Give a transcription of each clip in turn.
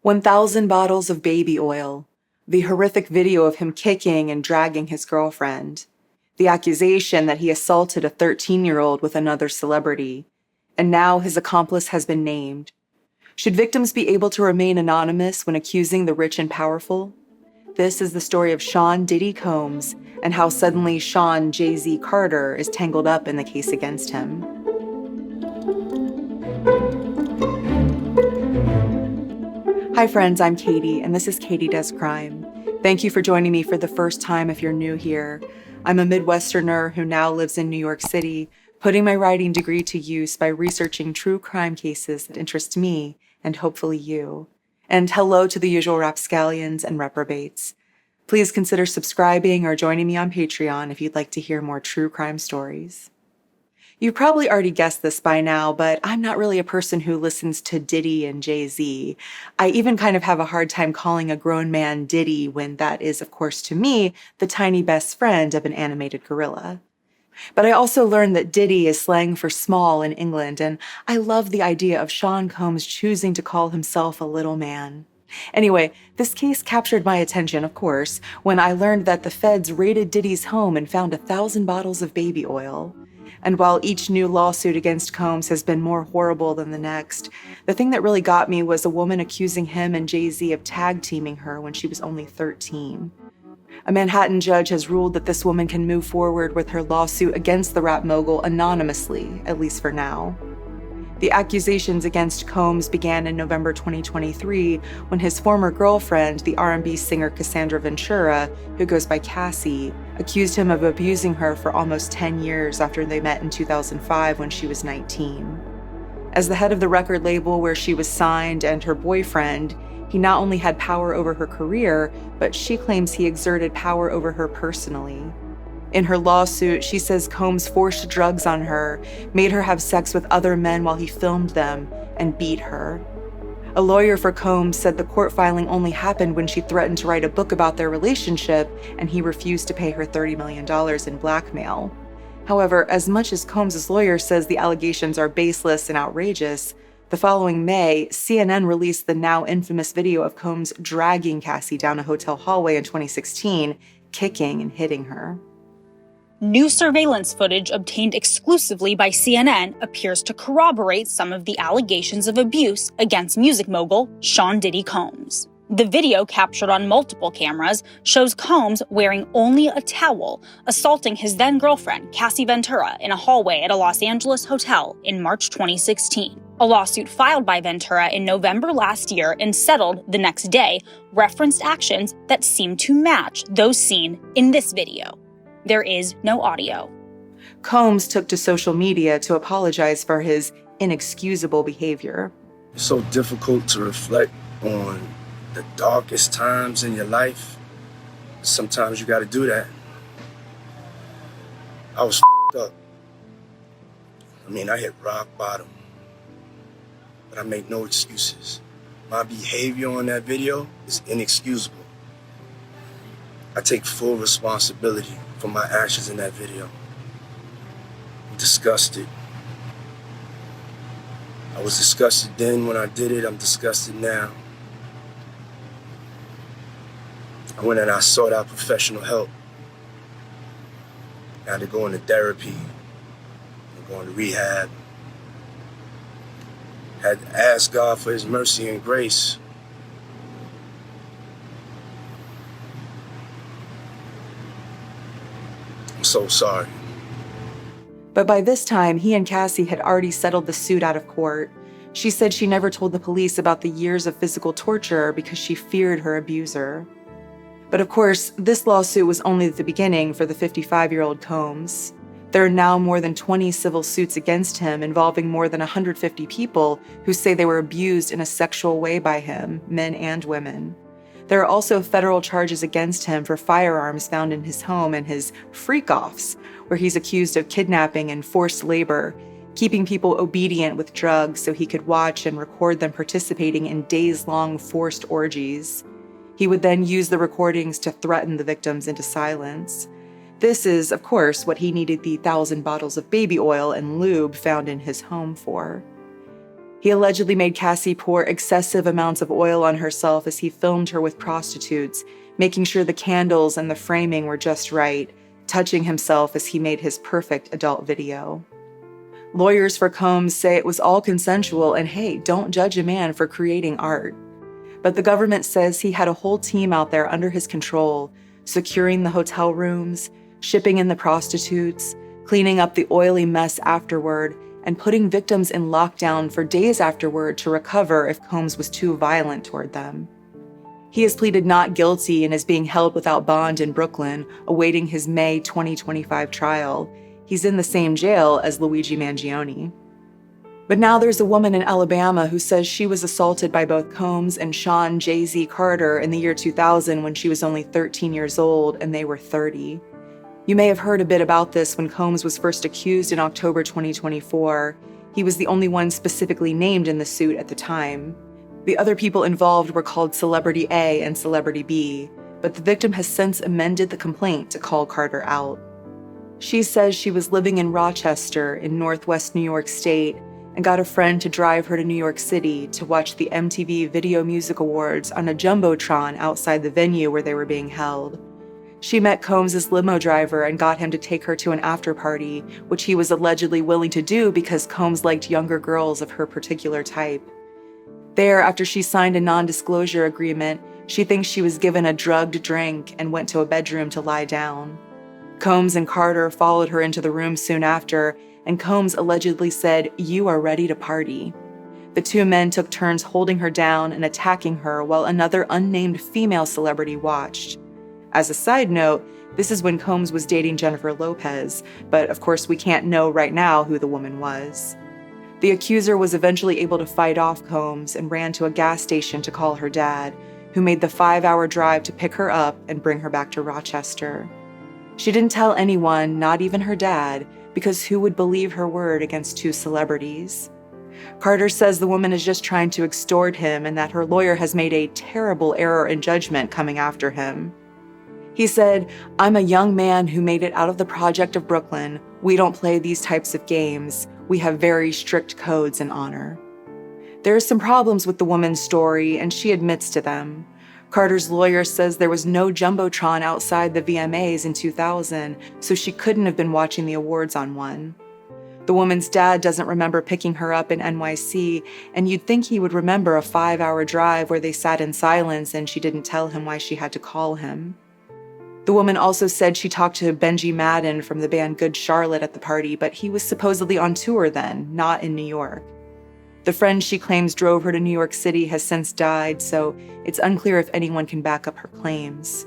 1,000 bottles of baby oil, the horrific video of him kicking and dragging his girlfriend, the accusation that he assaulted a 13-year-old with another celebrity, and now his accomplice has been named. Should victims be able to remain anonymous when accusing the rich and powerful? This is the story of Sean Diddy Combs and how suddenly Sean Jay-Z Carter is tangled up in the case against him. Hi friends, I'm Katie, and this is Katie Does Crime. Thank you for joining me for the first time if you're new here. I'm a Midwesterner who now lives in New York City, putting my writing degree to use by researching true crime cases that interest me and hopefully you. And hello to the usual rapscallions and reprobates. Please consider subscribing or joining me on Patreon if you'd like to hear more true crime stories. You've probably already guessed this by now, but I'm not really a person who listens to Diddy and Jay-Z. I even kind of have a hard time calling a grown man Diddy when that is, of course, to me, the tiny best friend of an animated gorilla. But I also learned that Diddy is slang for small in England, and I love the idea of Sean Combs choosing to call himself a little man. Anyway, this case captured my attention, of course, when I learned that the feds raided Diddy's home and found 1,000 bottles of baby oil. And while each new lawsuit against Combs has been more horrible than the next, the thing that really got me was a woman accusing him and Jay-Z of tag-teaming her when she was only 13. A Manhattan judge has ruled that this woman can move forward with her lawsuit against the rap mogul anonymously, at least for now. The accusations against Combs began in November 2023 when his former girlfriend, the R&B singer Cassandra Ventura, who goes by Cassie, accused him of abusing her for almost 10 years after they met in 2005 when she was 19. As the head of the record label where she was signed and her boyfriend, he not only had power over her career, but she claims he exerted power over her personally. In her lawsuit, she says Combs forced drugs on her, made her have sex with other men while he filmed them, and beat her. A lawyer for Combs said the court filing only happened when she threatened to write a book about their relationship, and he refused to pay her $30 million in blackmail. However, as much as Combs' lawyer says the allegations are baseless and outrageous, the following May, CNN released the now infamous video of Combs dragging Cassie down a hotel hallway in 2016, kicking and hitting her. New surveillance footage obtained exclusively by CNN appears to corroborate some of the allegations of abuse against music mogul Sean Diddy Combs. The video, captured on multiple cameras, shows Combs wearing only a towel, assaulting his then-girlfriend, Cassie Ventura, in a hallway at a Los Angeles hotel in March 2016. A lawsuit filed by Ventura in November last year and settled the next day referenced actions that seem to match those seen in this video. There is no audio. Combs took to social media to apologize for his inexcusable behavior. It's so difficult to reflect on the darkest times in your life. Sometimes you gotta do that. I was up. I hit rock bottom. But I make no excuses. My behavior on that video is inexcusable. I take full responsibility for my actions in that video. I'm disgusted. I was disgusted then when I did it. I'm disgusted now. I went and I sought out professional help. I had to go into therapy, going to rehab. Had to ask God for his mercy and grace. I'm so sorry. But by this time, he and Cassie had already settled the suit out of court. She said she never told the police about the years of physical torture because she feared her abuser. But of course, this lawsuit was only the beginning for the 55-year-old Combs. There are now more than 20 civil suits against him involving more than 150 people who say they were abused in a sexual way by him, men and women. There are also federal charges against him for firearms found in his home and his freak-offs, where he's accused of kidnapping and forced labor, keeping people obedient with drugs so he could watch and record them participating in days-long forced orgies. He would then use the recordings to threaten the victims into silence. This is, of course, what he needed the 1,000 bottles of baby oil and lube found in his home for. He allegedly made Cassie pour excessive amounts of oil on herself as he filmed her with prostitutes, making sure the candles and the framing were just right, touching himself as he made his perfect adult video. Lawyers for Combs say it was all consensual and hey, don't judge a man for creating art. But the government says he had a whole team out there under his control, securing the hotel rooms, shipping in the prostitutes, cleaning up the oily mess afterward, and putting victims in lockdown for days afterward to recover if Combs was too violent toward them. He has pleaded not guilty and is being held without bond in Brooklyn, awaiting his May 2025 trial. He's in the same jail as Luigi Mangione. But now there's a woman in Alabama who says she was assaulted by both Combs and Sean Jay-Z Carter in the year 2000 when she was only 13 years old and they were 30. You may have heard a bit about this when Combs was first accused in October 2024. He was the only one specifically named in the suit at the time. The other people involved were called Celebrity A and Celebrity B, but the victim has since amended the complaint to call Carter out. She says she was living in Rochester in Northwest New York State and got a friend to drive her to New York City to watch the MTV Video Music Awards on a jumbotron outside the venue where they were being held. She met Combs' limo driver and got him to take her to an after-party, which he was allegedly willing to do because Combs liked younger girls of her particular type. There, after she signed a non-disclosure agreement, she thinks she was given a drugged drink and went to a bedroom to lie down. Combs and Carter followed her into the room soon after, and Combs allegedly said, "You are ready to party." The two men took turns holding her down and attacking her while another unnamed female celebrity watched. As a side note, this is when Combs was dating Jennifer Lopez, but of course we can't know right now who the woman was. The accuser was eventually able to fight off Combs and ran to a gas station to call her dad, who made the 5-hour drive to pick her up and bring her back to Rochester. She didn't tell anyone, not even her dad, because who would believe her word against two celebrities? Carter says the woman is just trying to extort him and that her lawyer has made a terrible error in judgment coming after him. He said, "I'm a young man who made it out of the project of Brooklyn. We don't play these types of games. We have very strict codes and honor." There are some problems with the woman's story, and she admits to them. Carter's lawyer says there was no jumbotron outside the VMAs in 2000, so she couldn't have been watching the awards on one. The woman's dad doesn't remember picking her up in NYC, and you'd think he would remember a 5-hour drive where they sat in silence and she didn't tell him why she had to call him. The woman also said she talked to Benji Madden from the band Good Charlotte at the party, but he was supposedly on tour then, not in New York. The friend she claims drove her to New York City has since died, so it's unclear if anyone can back up her claims.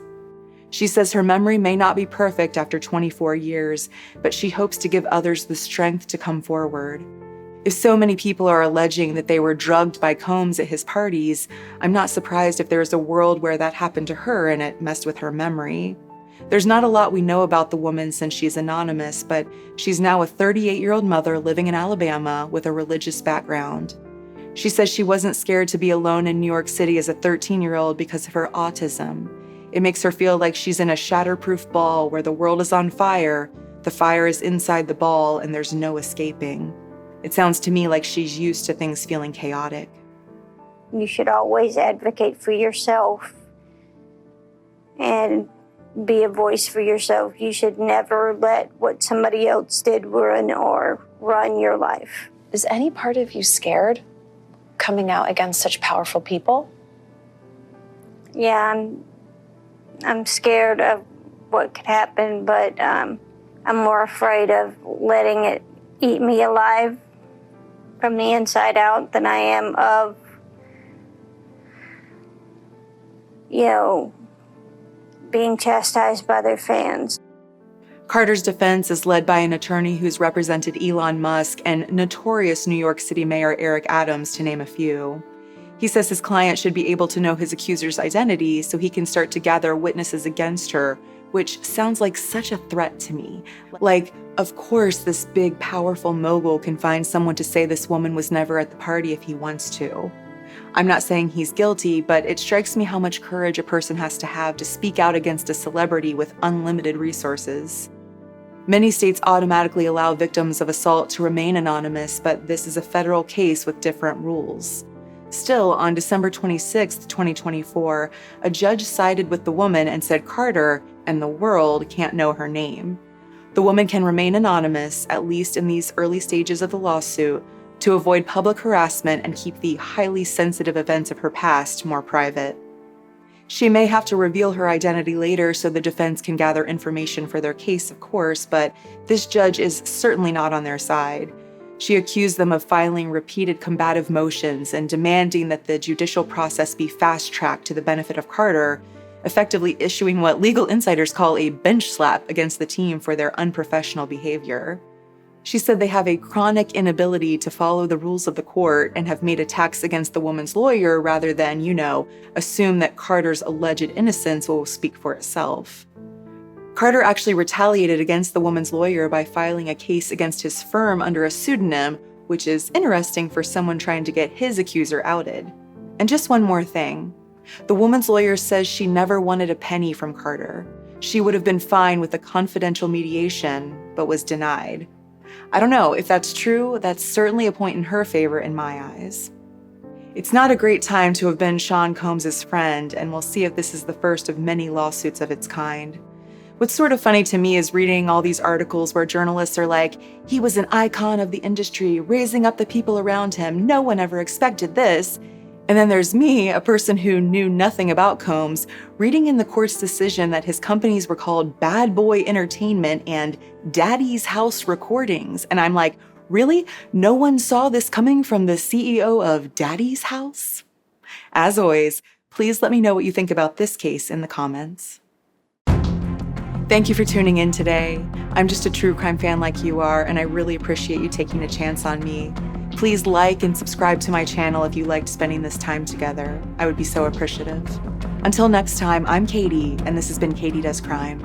She says her memory may not be perfect after 24 years, but she hopes to give others the strength to come forward. If so many people are alleging that they were drugged by Combs at his parties, I'm not surprised if there is a world where that happened to her and it messed with her memory. There's not a lot we know about the woman since she's anonymous, but she's now a 38-year-old mother living in Alabama with a religious background. She says she wasn't scared to be alone in New York City as a 13-year-old because of her autism. It makes her feel like she's in a shatterproof ball where the world is on fire, the fire is inside the ball, and there's no escaping. It sounds to me like she's used to things feeling chaotic. You should always advocate for yourself and be a voice for yourself. You should never let what somebody else did ruin or run your life. Is any part of you scared coming out against such powerful people? Yeah, I'm scared of what could happen, but I'm more afraid of letting it eat me alive from the inside out than I am of, being chastised by their fans. Carter's defense is led by an attorney who's represented Elon Musk and notorious New York City Mayor Eric Adams, to name a few. He says his client should be able to know his accuser's identity so he can start to gather witnesses against her, which sounds like such a threat to me. Like, of course, this big, powerful mogul can find someone to say this woman was never at the party if he wants to. I'm not saying he's guilty, but it strikes me how much courage a person has to have to speak out against a celebrity with unlimited resources. Many states automatically allow victims of assault to remain anonymous, but this is a federal case with different rules. Still, on December 26, 2024, a judge sided with the woman and said Carter and the world can't know her name. The woman can remain anonymous, at least in these early stages of the lawsuit, to avoid public harassment and keep the highly sensitive events of her past more private. She may have to reveal her identity later so the defense can gather information for their case, of course, but this judge is certainly not on their side. She accused them of filing repeated combative motions and demanding that the judicial process be fast-tracked to the benefit of Carter, effectively issuing what legal insiders call a bench slap against the team for their unprofessional behavior. She said they have a chronic inability to follow the rules of the court and have made attacks against the woman's lawyer rather than, assume that Carter's alleged innocence will speak for itself. Carter actually retaliated against the woman's lawyer by filing a case against his firm under a pseudonym, which is interesting for someone trying to get his accuser outed. And just one more thing. The woman's lawyer says she never wanted a penny from Carter. She would have been fine with a confidential mediation, but was denied. I don't know if that's true. That's certainly a point in her favor in my eyes. It's not a great time to have been Sean Combs' friend, and we'll see if this is the first of many lawsuits of its kind. What's sort of funny to me is reading all these articles where journalists are like, he was an icon of the industry, raising up the people around him. No one ever expected this. And then there's me, a person who knew nothing about Combs, reading in the court's decision that his companies were called Bad Boy Entertainment and Daddy's House Recordings. And I'm like, really? No one saw this coming from the CEO of Daddy's House? As always, please let me know what you think about this case in the comments. Thank you for tuning in today. I'm just a true crime fan like you are, and I really appreciate you taking a chance on me. Please like and subscribe to my channel if you liked spending this time together. I would be so appreciative. Until next time, I'm Katie, and this has been Katie Does Crime.